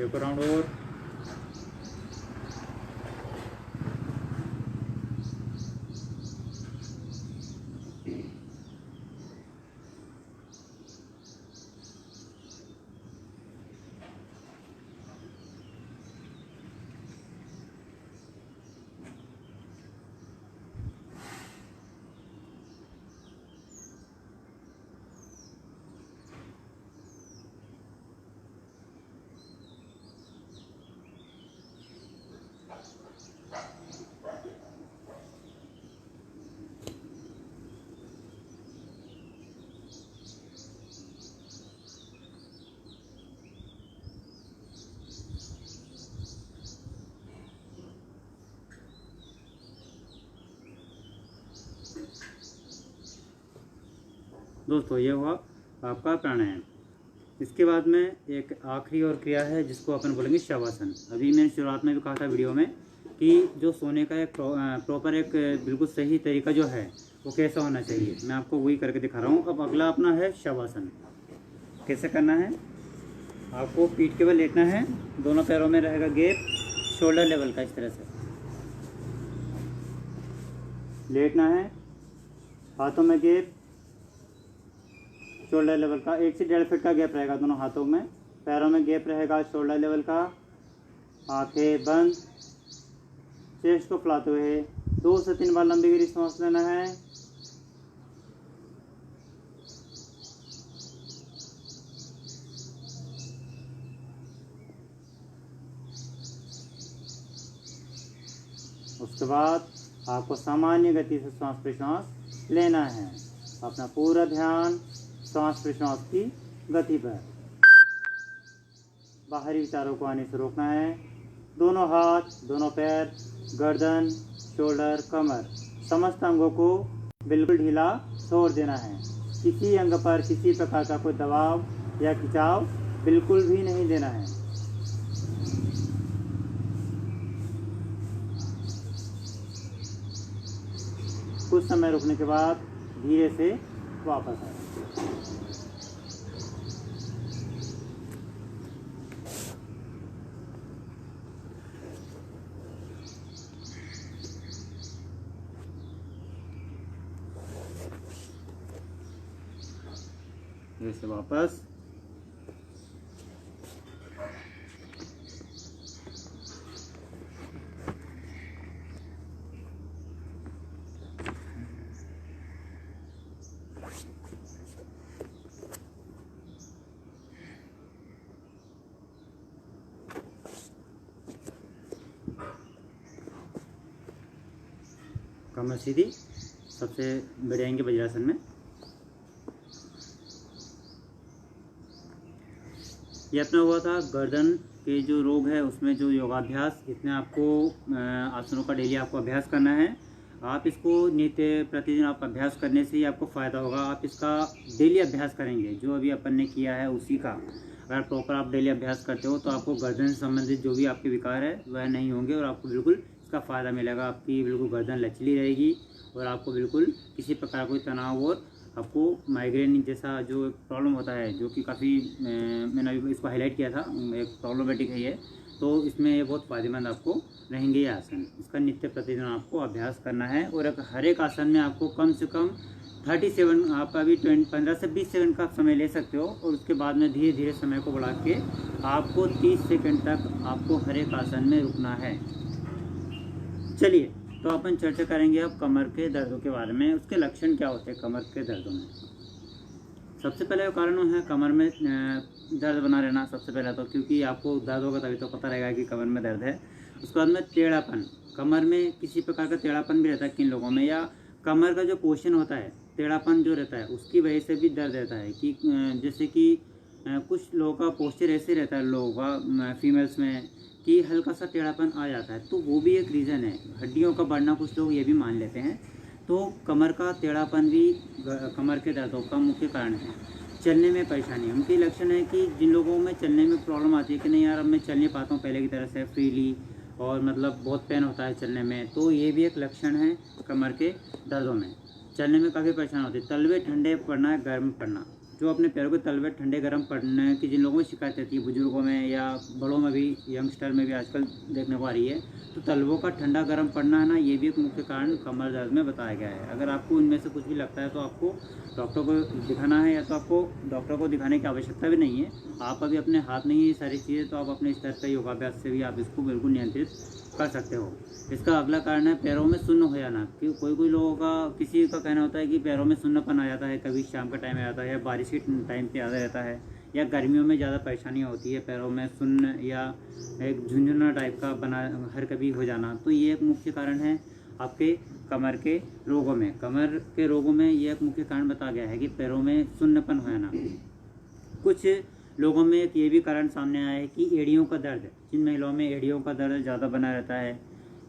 एक राउंड और। दोस्तों ये हुआ आपका प्राणायाम। इसके बाद में एक आखिरी और क्रिया है जिसको अपन बोलेंगे शवासन। अभी मैंने शुरुआत में भी कहा था वीडियो में कि जो सोने का एक प्रॉपर एक बिल्कुल सही तरीका जो है वो कैसा होना चाहिए, मैं आपको वही करके दिखा रहा हूँ। अब अगला अपना है शवासन। कैसे करना है, आपको पीठ के बल लेटना है, दोनों पैरों में रहेगा गैप शोल्डर लेवल का, इस तरह से लेटना है, हाथों में गैप शोल्डर लेवल का, 1 से 1.5 फीट का गैप रहेगा दोनों हाथों में, पैरों में गैप रहेगा शोल्डर लेवल का, आंखें बंद, चेस्ट को फैलाते हुए 2 से 3 बार लंबी गहरी सांस लेना है। उसके बाद आपको सामान्य गति से श्वास प्रश्वास लेना है। अपना पूरा ध्यान श्वास प्रश्वास की गति पर, बाहरी विचारों को आने से रोकना है। दोनों हाथ, दोनों पैर, गर्दन, शोल्डर, कमर, समस्त अंगों को बिल्कुल ढीला छोड़ देना है। किसी अंग पर किसी प्रकार का कोई दबाव या खिंचाव बिल्कुल भी नहीं देना है। कुछ समय रुकने के बाद धीरे से वापस आए। धीरे से वापस। कमर सीधी, सबसे बढ़िया आएंगे वज्रासन में। ये अपना हुआ था गर्दन के जो रोग है उसमें जो योगाभ्यास, इतने आपको आसनों का डेली आपको अभ्यास करना है। आप इसको नित्य प्रतिदिन आप अभ्यास करने से ही आपको फ़ायदा होगा। आप इसका डेली अभ्यास करेंगे, जो अभी अपन ने किया है उसी का अगर प्रॉपर आप डेली अभ्यास करते हो तो आपको गर्दन से संबंधित जो भी आपके विकार है वह नहीं होंगे और आपको बिल्कुल इसका फ़ायदा मिलेगा। आपकी बिल्कुल गर्दन लचीली रहेगी और आपको बिल्कुल किसी प्रकार कोई तनाव और आपको माइग्रेन जैसा जो प्रॉब्लम होता है, जो कि काफ़ी मैंने अभी इसको हाईलाइट किया था, एक प्रॉब्लमेटिक है ये, तो इसमें ये बहुत फ़ायदेमंद आपको रहेंगे ये आसन। इसका नित्य प्रतिदिन आपको अभ्यास करना है और हर एक आसन में आपको कम से कम 37, आप अभी 15 से 20 सेकंड का समय ले सकते हो और उसके बाद में धीरे धीरे समय को बढ़ा के आपको 30 सेकंड तक आपको हर एक आसन में रुकना है। चलिए, तो अपन चर्चा करेंगे अब कमर के दर्दों के बारे में। उसके लक्षण क्या होते हैं कमर के दर्दों में। सबसे पहले कारण है कमर में दर्द बना रहना। सबसे पहले तो क्योंकि आपको दर्द होगा तभी तो पता रहेगा कि कमर में दर्द है। उसके बाद में टेढ़ापन, कमर में किसी प्रकार का टेढ़ापन भी रहता है किन लोगों में, या कमर का जो पोर्शन होता है टेढ़ापन जो रहता है उसकी वजह से भी दर्द रहता है। कि जैसे कि कुछ लोगों का पोस्चर ऐसे रहता है, लोगों का फीमेल्स में कि हल्का सा टेढ़ापन आ जाता है, तो वो भी एक रीज़न है। हड्डियों का बढ़ना कुछ लोग ये भी मान लेते हैं। तो कमर का टेढ़ापन भी कमर के दर्दों का मुख्य कारण है। चलने में परेशानी, उनके लक्षण है कि जिन लोगों में चलने में प्रॉब्लम आती है कि नहीं यार अब मैं चल नहीं पाता हूँ पहले की तरह से फ्रीली और मतलब बहुत पेन होता है चलने में, तो ये भी एक लक्षण है कमर के दर्दों में। चलने में काफ़ी परेशानी होती है। तलवे ठंडे पड़ना, गर्म पड़ना, जो अपने पैरों के तलवे ठंडे गर्म पड़ने की जिन लोगों को शिकायत रहती है, बुजुर्गों में या बड़ों में भी, यंगस्टर में भी आजकल देखने को आ रही है, तो तलवों का ठंडा गर्म पड़ना है ना, ये भी एक मुख्य कारण कमर दर्द में बताया गया है। अगर आपको इनमें से कुछ भी लगता है तो आपको डॉक्टर को दिखाना है, या तो आपको डॉक्टर को दिखाने की आवश्यकता भी नहीं है। आप अभी अपने हाथ में ही सारी चीज़ें, तो आप अपने स्तर पर योगाभ्यास से भी आप इसको बिल्कुल नियंत्रित कर सकते हो। इसका अगला कारण है पैरों में सुन्न हो जाना। कि कोई लोगों का, किसी का कहना होता है कि पैरों में सुन्नपन आ जाता है, कभी शाम का टाइम आ जाता है या बारिश के टाइम पे आता रहता है, या गर्मियों में ज़्यादा परेशानी होती है पैरों में सुन्न या एक झुंझुना टाइप का बना हर कभी हो जाना। तो ये एक मुख्य कारण है आपके कमर के रोगों में। कमर के रोगों में ये एक मुख्य कारण बताया गया है कि पैरों में सुन्नपन हो जाना। कुछ लोगों में एक ये भी कारण सामने आया है कि एड़ियों का दर्द, जिन महिलाओं में एड़ियों का दर्द ज़्यादा बना रहता है,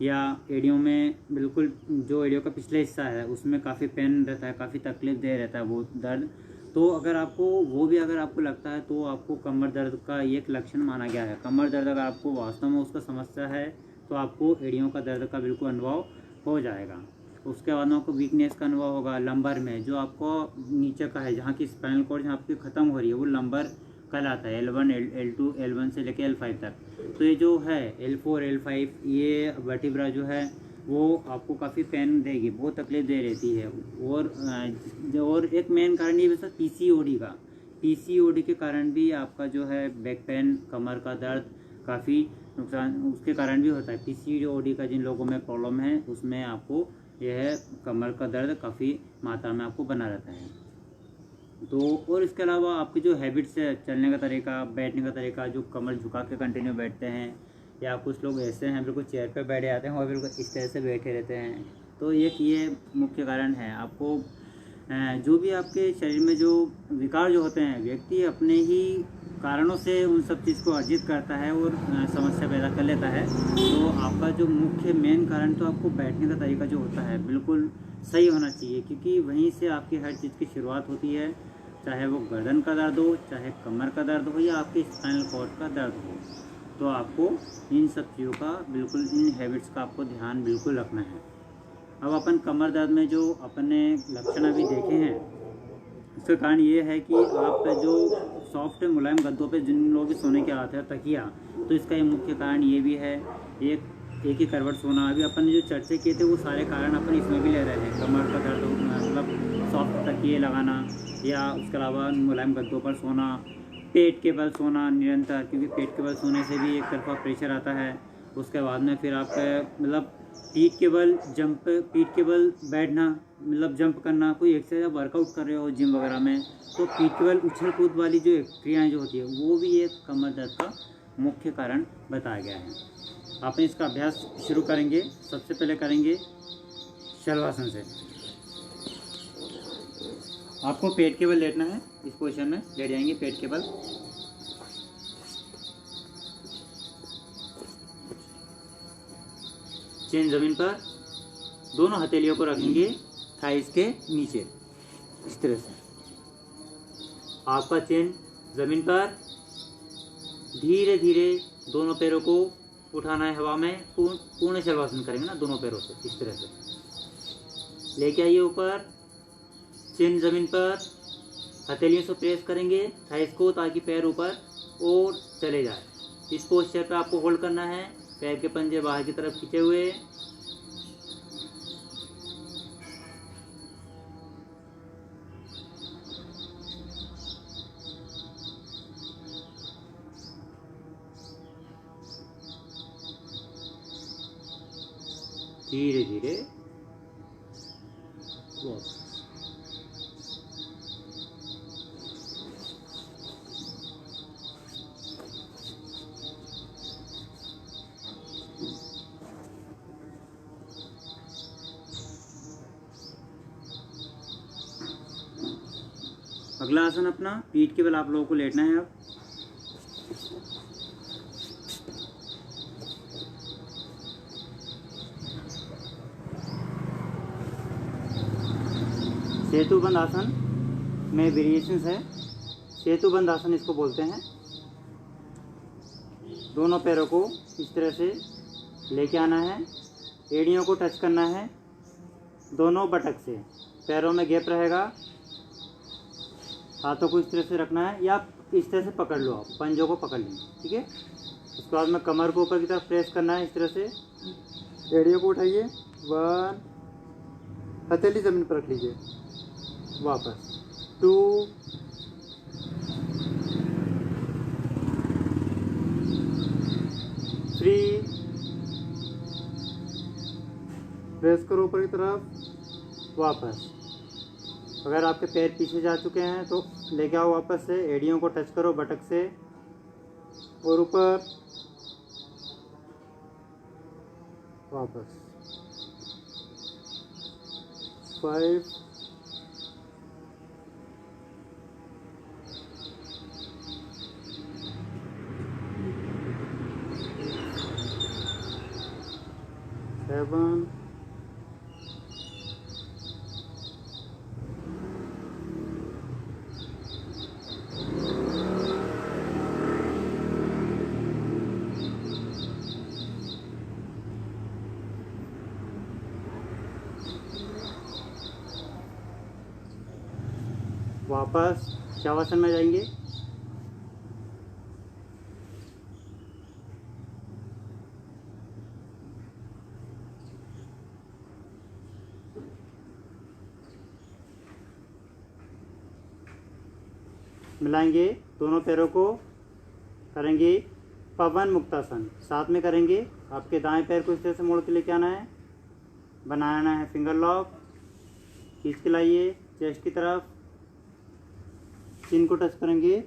या एड़ियों में बिल्कुल जो एड़ियों का पिछले हिस्सा है उसमें काफ़ी पेन रहता है, काफ़ी तकलीफ दे रहता है वो दर्द, तो अगर आपको लगता है तो आपको कमर दर्द का एक लक्षण माना गया है। कमर दर्द अगर आपको वास्तव में उसका समस्या है तो आपको एड़ियों का दर्द का बिल्कुल अनुभव हो जाएगा। उसके बाद में आपको वीकनेस का अनुभव होगा लंबर में, जो आपको नीचे का है, जहाँ की स्पाइनल कॉर्ड जहाँ आपकी ख़त्म हो रही है वो लंबर कहलाता है। L1, L2, L1 से लेके L5 तक। तो ये जो है L4, L5, ये वर्टिब्रा जो है वो आपको काफ़ी पेन देगी, बहुत तकलीफ दे रहती है। और एक मेन कारण ये वैसा पीसीओडी के कारण भी आपका जो है बैक पेन, कमर का दर्द काफ़ी नुकसान उसके कारण भी होता है। पीसीओडी का जिन लोगों में प्रॉब्लम है उसमें आपको यह कमर का दर्द काफ़ी मात्रा में आपको बना रहता है। तो और इसके अलावा आपकी जो हैबिट्स है, चलने का तरीका, बैठने का तरीका, जो कमर झुका के कंटिन्यू बैठते हैं, या कुछ लोग ऐसे हैं बिल्कुल चेयर पे बैठे आते हैं और बिल्कुल इस तरह से बैठे रहते हैं, तो ये मुख्य कारण है। आपको जो भी आपके शरीर में जो विकार जो होते हैं, व्यक्ति अपने ही कारणों से उन सब चीज़ को अर्जित करता है और समस्या पैदा कर लेता है। तो आपका जो मुख्य मेन कारण तो आपको बैठने का तरीका जो होता है बिल्कुल सही होना चाहिए, क्योंकि वहीं से आपकी हर चीज़ की शुरुआत होती है, चाहे वो गर्दन का दर्द हो, चाहे कमर का दर्द हो, या आपके स्पाइनल कॉर्ड का दर्द हो। तो आपको इन सब चीज़ों का बिल्कुल, इन हैबिट्स का आपको ध्यान बिल्कुल रखना है। अब अपन कमर दर्द में जो अपने लक्षण अभी देखे हैं, उसका कारण ये है कि आप जो सॉफ्ट मुलायम गद्दों पे जिन लोगों की सोने की आदत है, तकिया, तो इसका ये मुख्य कारण ये भी है। एक ही करवट सोना, अभी अपन ने जो चर्चा किए थे वो सारे कारण अपन इसमें भी ले रहे हैं। कमर का दर्द मतलब सॉफ्ट तकिए लगाना, या उसके अलावा मुलायम गद्दों पर सोना, पेट के बल सोना निरंतर, क्योंकि पेट के बल सोने से भी एक तरफा प्रेशर आता है। उसके बाद में फिर आप मतलब पीठ के बल बैठना, मतलब जंप करना, कोई एक्सरसाइज वर्कआउट कर रहे हो जिम वगैरह में, तो पीठ के बल उछल कूद वाली जो क्रियाएँ जो होती है वो भी एक कमर दर्द का मुख्य कारण बताया गया है। आप इसका अभ्यास शुरू करेंगे। सबसे पहले करेंगे शलवासन से। आपको पेट के बल लेटना है, इस पोजीशन में लेट जाएंगे पेट के बल। चेन ज़मीन पर, दोनों हथेलियों को रखेंगे थाइस के नीचे, इस तरह से। आपका चेन ज़मीन पर, धीरे धीरे दोनों पैरों को उठाना है हवा में, पूर्ण शलवासन करेंगे ना दोनों पैरों से, इस तरह से लेके आइए ऊपर। चेन ज़मीन पर, हथेलियों से प्रेस करेंगे थाइस को, ताकि पैर ऊपर और चले जाए। इस पोस्चर पे आपको होल्ड करना है, पैर के पंजे बाहर की तरफ खींचे हुए। धीरे धीरे अगला आसन अपना पीठ के बल आप लोगों को लेटना है। अब सेतुबंद आसन में वेरिएशंस है। सेतुबंद आसन इसको बोलते हैं। दोनों पैरों को इस तरह से लेके आना है, एड़ियों को टच करना है दोनों बटक से, पैरों में गैप रहेगा। हाथों को इस तरह से रखना है या इस तरह से पकड़ लो, आप पंजों को पकड़ लेंगे, ठीक है। उसके बाद में कमर को ऊपर की तरफ प्रेस करना है इस तरह से। एड़ियों को उठाइए, 1, हथेली ज़मीन पर रख लीजिए, वापस 2, 3, प्रेस करो ऊपर की तरफ, वापस। अगर आपके पैर पीछे जा चुके हैं तो लेके आओ वापस से, एड़ियों को टच करो बटक से और ऊपर, वापस 5, 7, वापस शवासन में जाएंगे। मिलाएंगे दोनों पैरों को, करेंगे पवन मुक्तासन, साथ में करेंगे। आपके दाएं पैर को इस तरह से मोड़ के लेके आना है, बनाना है फिंगर लॉक, खींच के लाइए चेस्ट की तरफ, चिन को टच करेंगे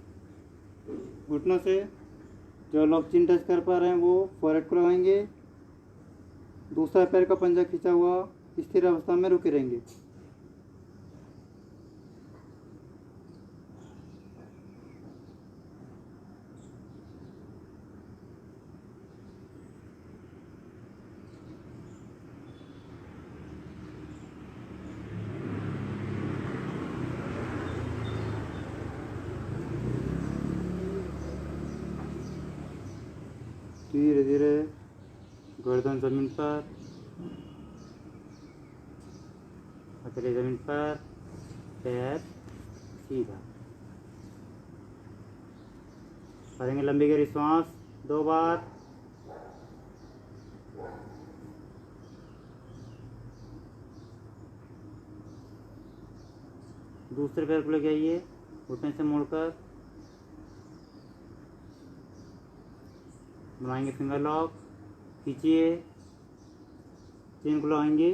घुटनों से। जो लोग चिन टच कर पा रहे हैं वो फोरहेड को लगाएंगे, दूसरा पैर का पंजा खींचा हुआ स्थिर अवस्था में रुके रहेंगे। धीरे धीरे गर्दन ज़मीन पर, हथेली ज़मीन पर, पैर सीधा। करेंगे लंबी गहरी सांस 2 बार। दूसरे पैर को लेके आइए घुटने से मोड़कर, बनाएंगे फिंगर लॉक, खींचिए, चिन को लगाएंगे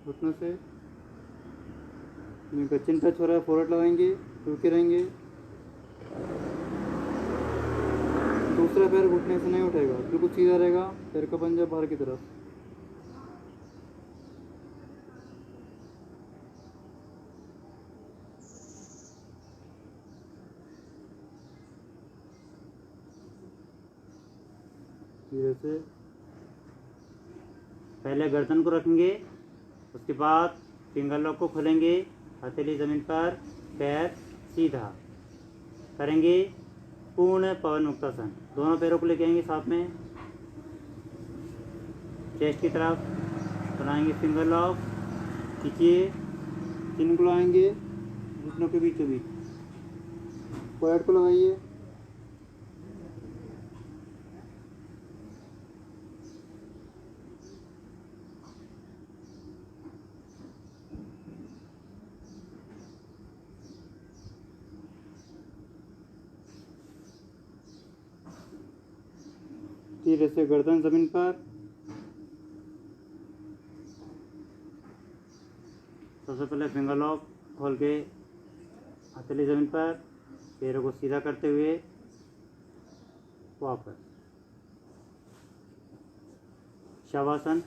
घुटनों से, चिन टच हो रहा है, फोरहेड लगाएंगे, रुके रहेंगे। दूसरा पैर घुटने से नहीं उठेगा, बिल्कुल सीधा रहेगा, पैर का पंजा बाहर की तरफ। धीरे से पहले गर्दन को रखेंगे, उसके बाद फिंगर लॉक को खोलेंगे, हथेली ज़मीन पर, पैर सीधा। करेंगे पूर्ण पवन मुक्तासन, दोनों पैरों को लेके आएंगे साथ में चेस्ट की तरफ, बनाएंगे फिंगर लॉक, खींचिए, चिन को लगाएंगे घुटनों के बीचों बीच, फोरहेड को लगाइए, धीरे से गर्दन ज़मीन पर, सबसे पहले फिंगर लॉक खोल के हथेली ज़मीन पर, पैरों को सीधा करते हुए वापस शवासन।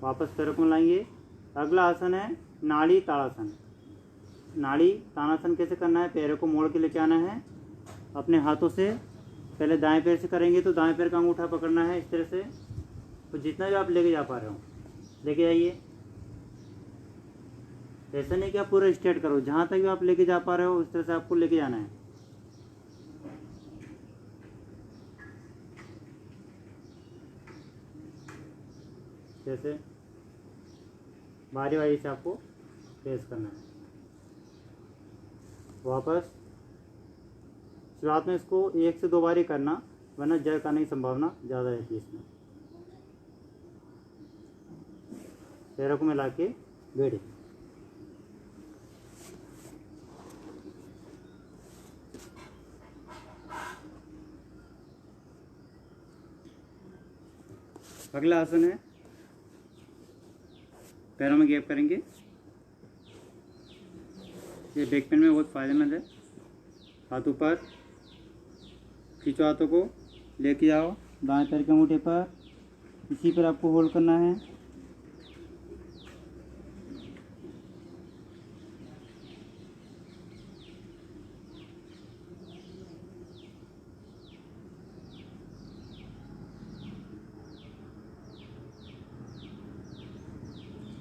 वापस पैरों को लाएंगे। अगला आसन है नाड़ी ताड़ासन। नाड़ी ताड़ासन कैसे करना है, पैरों को मोड़ के लेके आना है अपने हाथों से। पहले दाएं पैर से करेंगे तो दाएं पैर का अंगूठा पकड़ना है इस तरह से, तो जितना भी आप लेके जा पा रहे हो लेके आइए। ऐसा नहीं कि आप पूरा स्ट्रेट करो, जहाँ तक भी आप लेके जा पा रहे हो उस तरह से आपको लेके जाना है। जैसे बारी बारी से आपको प्रेस करना है। वापस शुरुआत में इसको 1 से 2 बार ही करना, वरना जर्क आने की संभावना ज़्यादा रहती है इसमें। पैरों को मिला के बैठे। अगला आसन है, पैरों में गैप करेंगे। ये बैक पेन में बहुत फ़ायदेमंद है। हाथ ऊपर खींचो, हाथों को लेके आओ दाएं पैर के अंगूठे पर, इसी पर आपको होल्ड करना है।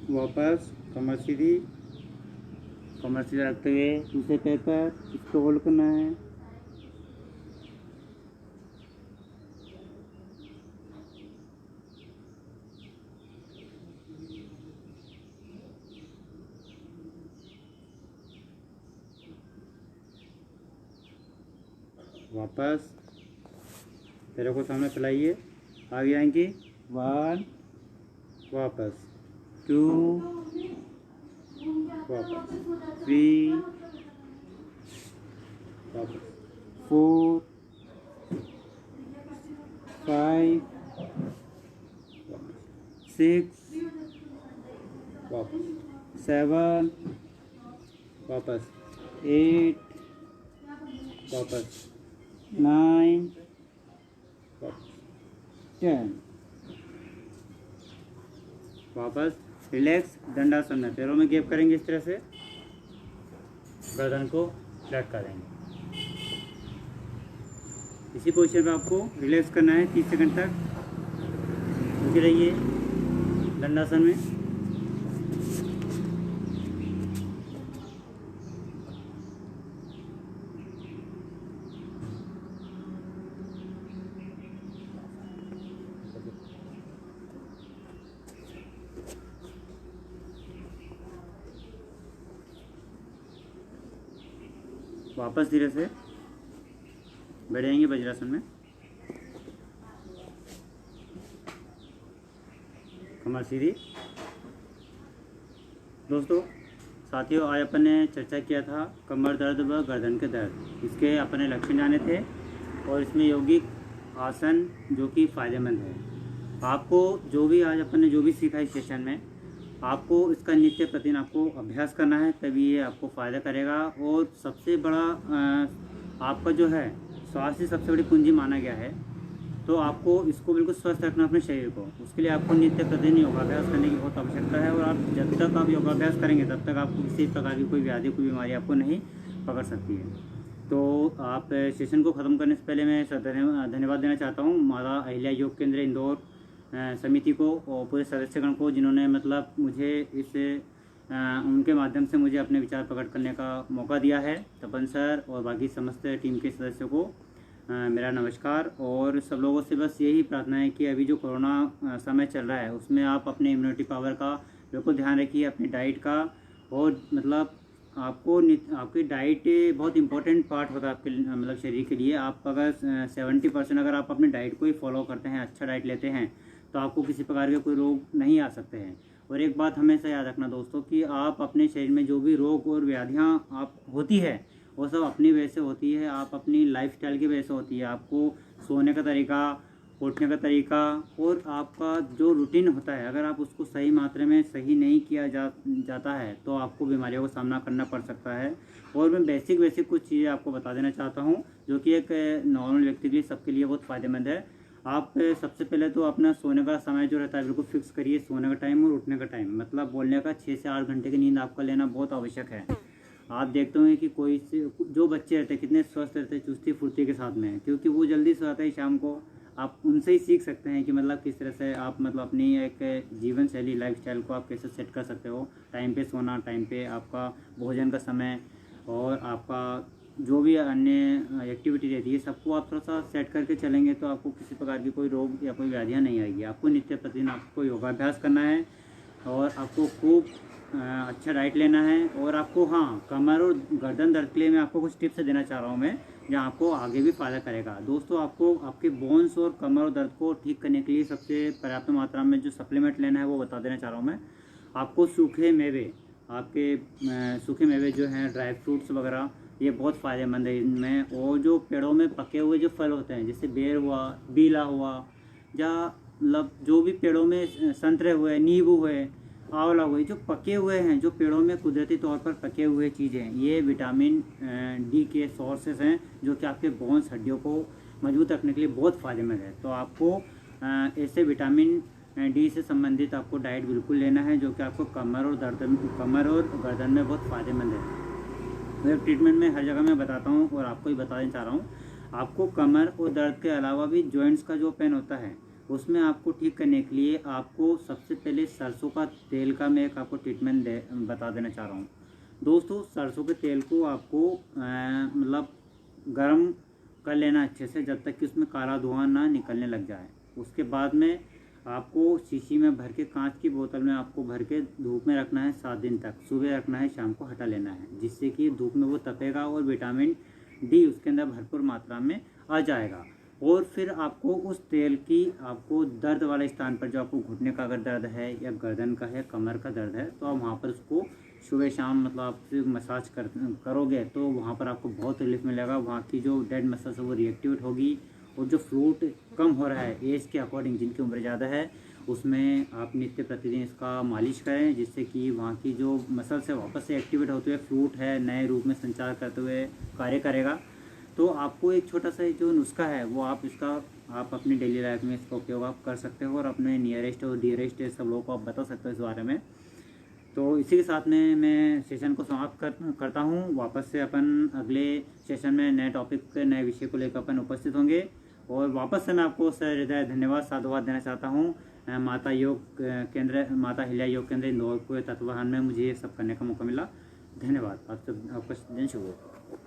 वापस कमर सीधी रखते हुए दूसरे पैर पर इसको होल्ड करना है। वापस पैरों को सामने फैलाइए, आगे आएंगे। 1, वापस 2, वापस 3, वापस 4, 5, 6, वापस 7, वापस 8, वापस 9, वापस 10। वापस रिलैक्स दंडासन में पैरों में गैप करेंगे, इस तरह से गर्दन को फ्लैट कर देंगे। इसी पोजीशन में आपको रिलैक्स करना है 30 सेकंड तक। रुके रहिए दंडासन में। वापस धीरे से बैठ जाएंगे वज्रासन में। कमर सीधी। दोस्तों साथियों, आज अपन ने चर्चा किया था कमर दर्द व गर्दन के दर्द, इसके अपन ने लक्षण जाने थे और इसमें यौगिक आसन जो कि फ़ायदेमंद है। आपको जो भी आज अपन ने जो भी सीखा इस सेशन में, आपको इसका नित्य प्रतिदिन आपको अभ्यास करना है, तभी ये आपको फ़ायदा करेगा। और सबसे बड़ा आपका जो है स्वास्थ्य सबसे बड़ी पूंजी माना गया है, तो आपको इसको बिल्कुल स्वस्थ रखना अपने शरीर को। उसके लिए आपको नित्य प्रतिदिन योगाभ्यास करने की बहुत आवश्यकता है। और आप जब तक आप योगाभ्यास करेंगे तब तक आपको किसी प्रकार की कोई व्याधि, कोई बीमारी आपको नहीं पकड़ सकती है। तो आप सेशन को ख़त्म करने से पहले मैं धन्यवाद देना चाहता हूँ माता अहिल्या योग केंद्र इंदौर समिति को और पूरे सदस्यगण को, जिन्होंने मतलब मुझे इस उनके माध्यम से मुझे अपने विचार प्रकट करने का मौका दिया है। तपन सर और बाकी समस्त टीम के सदस्यों को मेरा नमस्कार। और सब लोगों से बस यही प्रार्थना है कि अभी जो कोरोना समय चल रहा है उसमें आप अपने इम्यूनिटी पावर का बिल्कुल ध्यान रखिए, अपनी डाइट का। और मतलब आपकी डाइट बहुत इंपॉर्टेंट पार्ट होता है आपके मतलब शरीर के लिए। आप अगर 70% अगर आप अपनी डाइट को ही फॉलो करते हैं, अच्छा डाइट लेते हैं, तो आपको किसी प्रकार के कोई रोग नहीं आ सकते हैं। और एक बात हमेशा याद रखना दोस्तों कि आप अपने शरीर में जो भी रोग और व्याधियाँ आप होती है वो सब अपनी वजह से होती है, आप अपनी लाइफस्टाइल की वजह से होती है। आपको सोने का तरीका, उठने का तरीका और आपका जो रूटीन होता है, अगर आप उसको सही मात्रा में सही नहीं किया जाता है तो आपको बीमारियों का सामना करना पड़ सकता है। और मैं बेसिक कुछ चीज़ें आपको बता देना चाहता हूँ जो कि एक नॉर्मल व्यक्ति के लिए, सबके लिए बहुत फ़ायदेमंद है। आप सबसे पहले तो अपना सोने का समय जो रहता है बिल्कुल फिक्स करिए, सोने का टाइम और उठने का टाइम। मतलब बोलने का 6 से 8 घंटे की नींद आपका लेना बहुत आवश्यक है। आप देखते होंगे कि जो बच्चे रहते हैं कितने स्वस्थ रहते हैं, चुस्ती फुर्ती के साथ में, क्योंकि वो जल्दी सोता है शाम को। आप उनसे ही सीख सकते हैं कि मतलब किस तरह से आप मतलब अपनी एक जीवन शैली लाइफस्टाइल को आप कैसे सेट कर सकते हो। टाइम पे सोना, टाइम पे आपका भोजन का समय और आपका जो भी अन्य एक्टिविटी रहती है सबको आप थोड़ा सा सेट करके चलेंगे तो आपको किसी प्रकार की कोई रोग या कोई व्याधियाँ नहीं आएगी। आपको नित्य प्रतिदिन आपको योगाभ्यास करना है और आपको खूब अच्छा डाइट लेना है। और आपको हाँ, कमर और गर्दन दर्द के लिए मैं आपको कुछ टिप्स देना चाह रहा हूँ मैं, जो आपको आगे भी फ़ायदा करेगा। दोस्तों, आपको आपके बोन्स और कमर और दर्द को ठीक करने के लिए सबसे पर्याप्त मात्रा में जो सप्लीमेंट लेना है वो बता देना चाह रहा हूँ मैं आपको। सूखे मेवे, आपके सूखे मेवे जो हैं, ड्राई फ्रूट्स वगैरह, ये बहुत फ़ायदेमंद है इनमें। और जो पेड़ों में पके हुए जो फल होते हैं, जैसे बेर हुआ, बीला हुआ, या मतलब जो भी पेड़ों में संतरे हुए, नींबू हुए, आंवला हुए, जो पके हुए हैं, जो पेड़ों में कुदरती तौर पर पके हुए चीज़ें हैं, ये विटामिन डी के सोर्सेस हैं जो कि आपके बोन्स, हड्डियों को मजबूत रखने के लिए बहुत फ़ायदेमंद है। तो आपको ऐसे विटामिन डी से संबंधित आपको डाइट बिल्कुल लेना है, जो कि आपको कमर और गर्दन में बहुत फ़ायदेमंद है। वेब ट्रीटमेंट में हर जगह मैं बताता हूँ और आपको ही बताना चाह रहा हूँ। आपको कमर और दर्द के अलावा भी जॉइंट्स का जो पेन होता है उसमें आपको ठीक करने के लिए आपको सबसे पहले सरसों का तेल का मैं एक आपको ट्रीटमेंट बता देना चाह रहा हूँ। दोस्तों, सरसों के तेल को आपको मतलब गर्म कर लेना अच्छे से, जब तक कि उसमें काला धुआं ना निकलने लग जाए। उसके बाद में आपको शीशी में भर के, कांच की बोतल में आपको भर के धूप में रखना है 7 दिन तक। सुबह रखना है, शाम को हटा लेना है, जिससे कि धूप में वो तपेगा और विटामिन डी उसके अंदर भरपूर मात्रा में आ जाएगा। और फिर आपको उस तेल की, आपको दर्द वाले स्थान पर, जो आपको घुटने का अगर दर्द है या गर्दन का है, कमर का दर्द है, तो आप वहाँ पर उसको सुबह शाम मतलब आप मसाज करोगे तो वहाँ पर आपको बहुत रिलीफ मिलेगा। वहाँ की जो डेड मसल्स है वो रिएक्टिवेट होगी। और जो फ्लूट कम हो रहा है एज के अकॉर्डिंग, जिनकी उम्र ज़्यादा है, उसमें आप नित्य प्रतिदिन इसका मालिश करें, जिससे कि वहाँ की जो मसल्स है वापस से एक्टिवेट होते हुए, फ्लूट है नए रूप में संचार करते हुए कार्य करेगा। तो आपको एक छोटा सा जो नुस्खा है वो आप अपनी डेली लाइफ में इसका उपयोग आप कर सकते हो और अपने नियरेस्ट और डियरेस्ट सब लोगों को आप बता सकते हो इस बारे में। तो इसी के साथ में मैं सेशन को समाप्त करता हूँ। वापस से अपन अगले सेशन में नए टॉपिक, नए विषय को लेकर अपन उपस्थित होंगे। और वापस से मैं आपको हृदय धन्यवाद, साधुवाद देना चाहता हूँ। माता अहिल्या योग केंद्र इंदौर के तत्वाधान में मुझे ये सब करने का मौका मिला। धन्यवाद। आपका दिन शुभ हो।